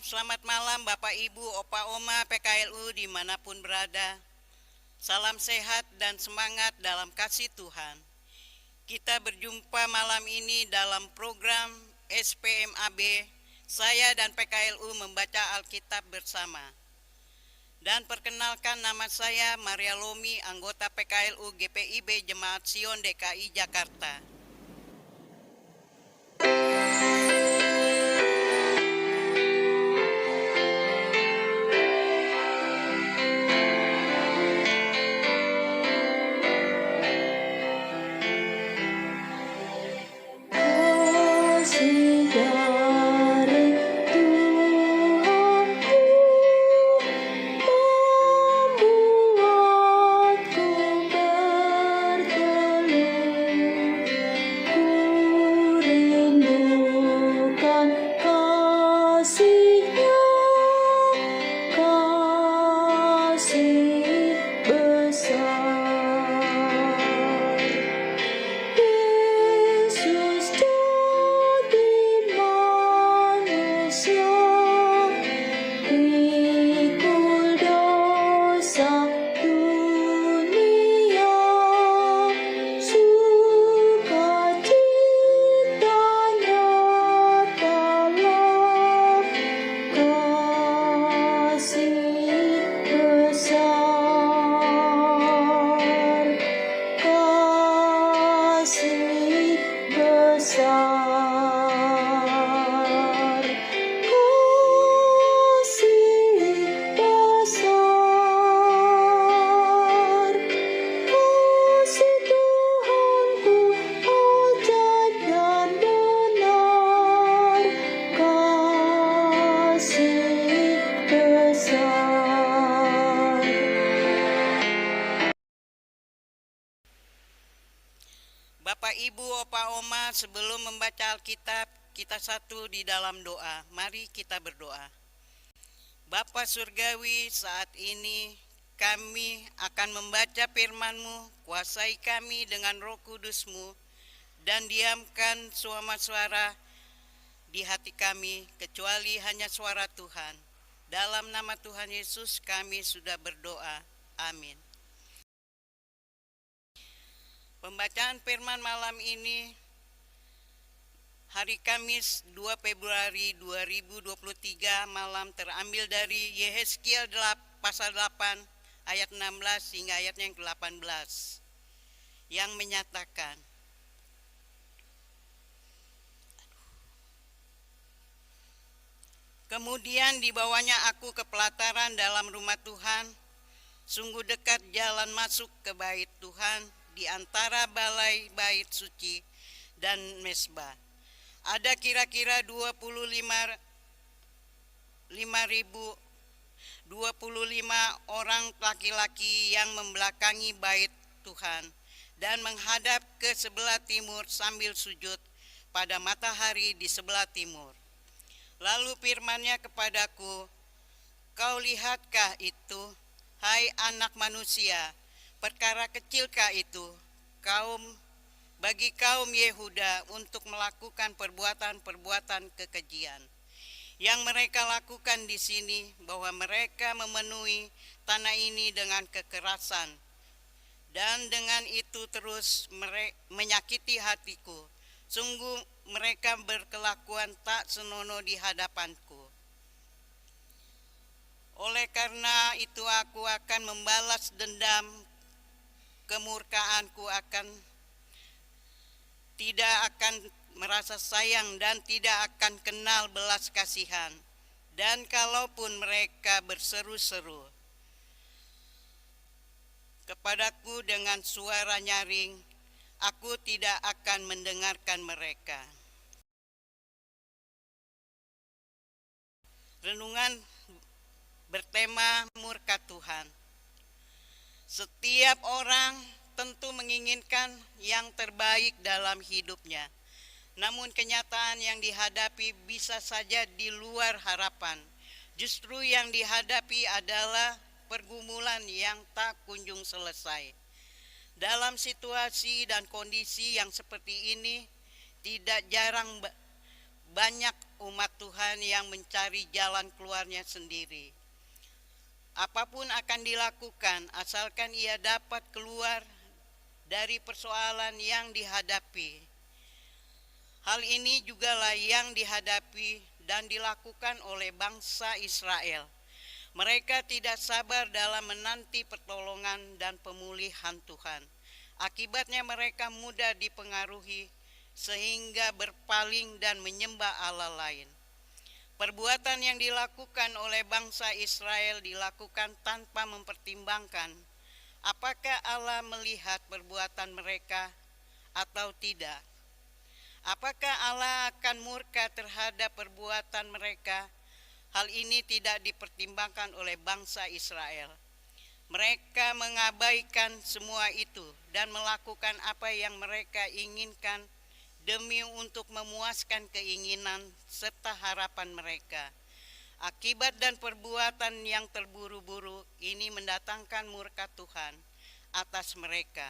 Selamat malam Bapak Ibu, Opa Oma, PKLU dimanapun berada. Salam sehat dan semangat dalam kasih Tuhan. Kita berjumpa malam ini dalam program SPMAB. Saya dan PKLU membaca Alkitab bersama. Dan perkenalkan, nama saya Maria Lomi, anggota PKLU GPIB Jemaat Sion DKI Jakarta. Bapak Ibu, Opa Oma, sebelum membaca Alkitab, kita satu di dalam doa. Mari kita berdoa. Bapa Surgawi, saat ini kami akan membaca firman-Mu. Kuasai kami dengan Roh Kudus-Mu dan diamkan semua suara di hati kami, kecuali hanya suara Tuhan. Dalam nama Tuhan Yesus kami sudah berdoa. Amin. Pembacaan firman malam ini hari Kamis 2 Februari 2023 malam terambil dari Yehezkiel pasal 8 ayat 16 hingga ayat yang ke-18 yang menyatakan, kemudian dibawanya aku ke pelataran dalam rumah Tuhan, sungguh dekat jalan masuk ke bait Tuhan di antara balai bait suci dan mesbah. Ada kira-kira 25 orang laki-laki yang membelakangi bait Tuhan dan menghadap ke sebelah timur sambil sujud pada matahari di sebelah timur. Lalu firman-Nya kepadaku, kau lihatkah itu, hai anak manusia? Perkara kecilkah itu bagi kaum Yehuda untuk melakukan perbuatan-perbuatan kekejian yang mereka lakukan di sini, bahwa mereka memenuhi tanah ini dengan kekerasan, dan dengan itu terus menyakiti hatiku. Sungguh mereka berkelakuan tak senonoh di hadapanku. Oleh karena itu aku akan membalas dendam, kemurkaanku tidak akan merasa sayang dan tidak akan kenal belas kasihan. Dan kalaupun mereka berseru-seru kepadaku dengan suara nyaring, aku tidak akan mendengarkan mereka. Renungan bertema murka Tuhan. Setiap orang tentu menginginkan yang terbaik dalam hidupnya. Namun kenyataan yang dihadapi bisa saja di luar harapan. Justru yang dihadapi adalah pergumulan yang tak kunjung selesai. Dalam situasi dan kondisi yang seperti ini, tidak jarang banyak umat Tuhan yang mencari jalan keluarnya sendiri. Apapun akan dilakukan asalkan ia dapat keluar dari persoalan yang dihadapi. Hal ini jugalah yang dihadapi dan dilakukan oleh bangsa Israel. Mereka tidak sabar dalam menanti pertolongan dan pemulihan Tuhan. Akibatnya mereka mudah dipengaruhi sehingga berpaling dan menyembah Allah lain. Perbuatan yang dilakukan oleh bangsa Israel dilakukan tanpa mempertimbangkan apakah Allah melihat perbuatan mereka atau tidak. Apakah Allah akan murka terhadap perbuatan mereka? Hal ini tidak dipertimbangkan oleh bangsa Israel. Mereka mengabaikan semua itu dan melakukan apa yang mereka inginkan demi untuk memuaskan keinginan serta harapan mereka. Akibat dan perbuatan yang terburu-buru ini mendatangkan murka Tuhan atas mereka.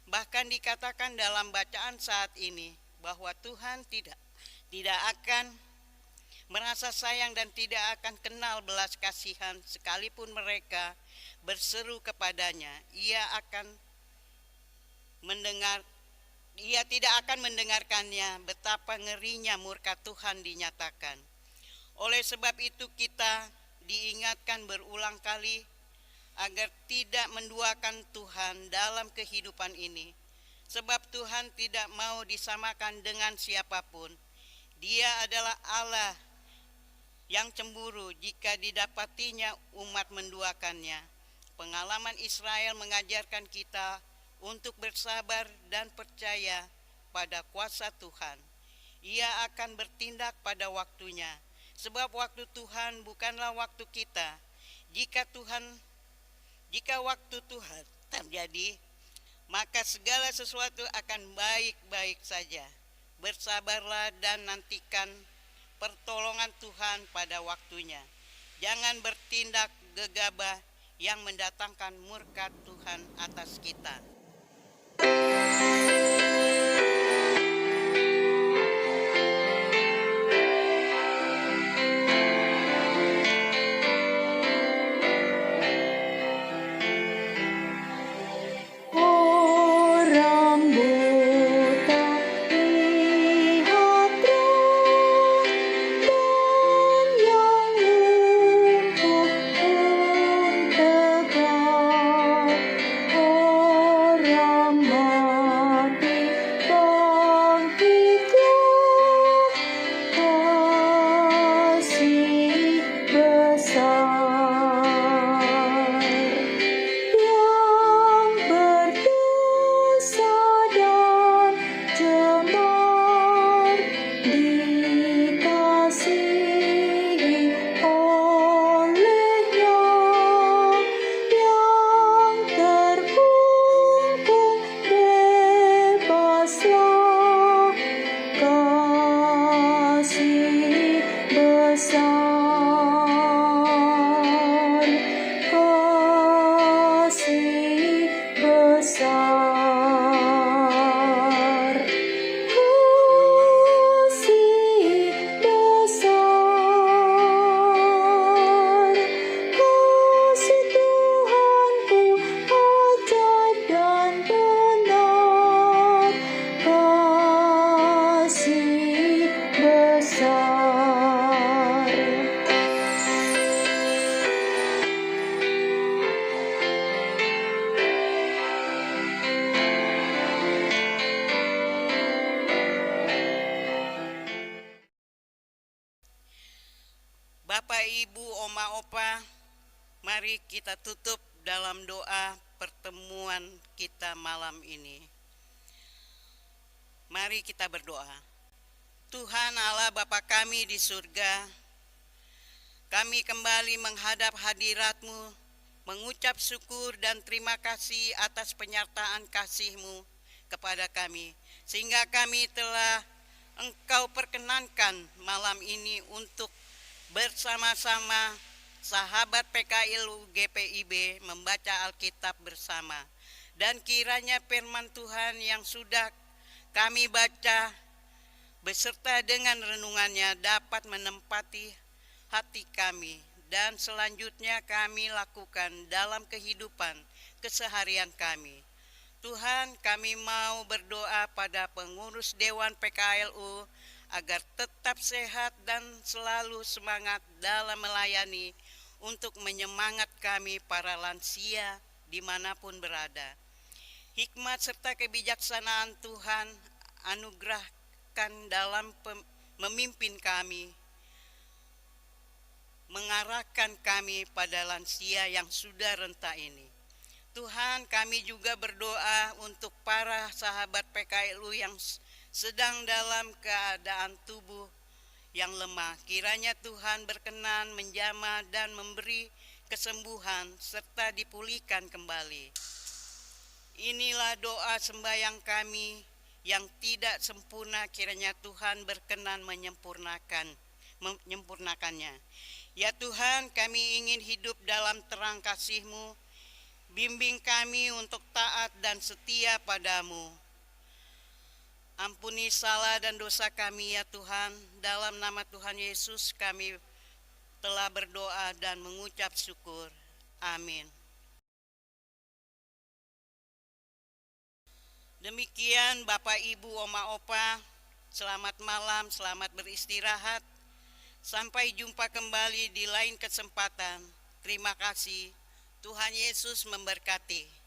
Bahkan dikatakan dalam bacaan saat ini bahwa Tuhan tidak akan merasa sayang dan tidak akan kenal belas kasihan sekalipun mereka berseru kepadanya. Ia tidak akan mendengarkannya. Betapa ngerinya murka Tuhan dinyatakan. Oleh sebab itu kita diingatkan berulang kali agar tidak menduakan Tuhan dalam kehidupan ini. Sebab Tuhan tidak mau disamakan dengan siapapun. Dia adalah Allah yang cemburu jika didapatinya umat menduakannya. Pengalaman Israel mengajarkan kita untuk bersabar dan percaya pada kuasa Tuhan. Ia akan bertindak pada waktunya, sebab waktu Tuhan bukanlah waktu kita. Jika waktu Tuhan terjadi, maka segala sesuatu akan baik-baik saja. Bersabarlah dan nantikan pertolongan Tuhan pada waktunya. Jangan bertindak gegabah yang mendatangkan murka Tuhan atas kita. Bapak, Ibu, Oma, Opa, mari kita tutup dalam doa pertemuan kita malam ini. Mari kita berdoa. Tuhan Allah Bapa kami di surga, kami kembali menghadap hadirat-Mu, mengucap syukur dan terima kasih atas penyertaan kasih-Mu kepada kami, sehingga kami telah Engkau perkenankan malam ini untuk bersama-sama sahabat PKILU GPIB membaca Alkitab bersama. Dan kiranya firman Tuhan yang sudah kami baca beserta dengan renungannya dapat menempati hati kami dan selanjutnya kami lakukan dalam kehidupan keseharian kami. Tuhan, kami mau berdoa pada pengurus Dewan PKLU agar tetap sehat dan selalu semangat dalam melayani untuk menyemangat kami para lansia dimanapun berada. Hikmat serta kebijaksanaan Tuhan anugerahkan dalam memimpin kami, mengarahkan kami pada lansia yang sudah renta ini. Tuhan, kami juga berdoa untuk para sahabat PKLU yang sedang dalam keadaan tubuh yang lemah. Kiranya Tuhan berkenan menjamah dan memberi kesembuhan serta dipulihkan kembali. Inilah doa sembahyang kami yang tidak sempurna, kiranya Tuhan berkenan menyempurnakannya. Ya Tuhan, kami ingin hidup dalam terang kasih-Mu. Bimbing kami untuk taat dan setia padamu. Ampuni salah dan dosa kami ya Tuhan. Dalam nama Tuhan Yesus kami telah berdoa dan mengucap syukur. Amin. Demikian Bapak Ibu Oma Opa, selamat malam, selamat beristirahat. Sampai jumpa kembali di lain kesempatan. Terima kasih. Tuhan Yesus memberkati.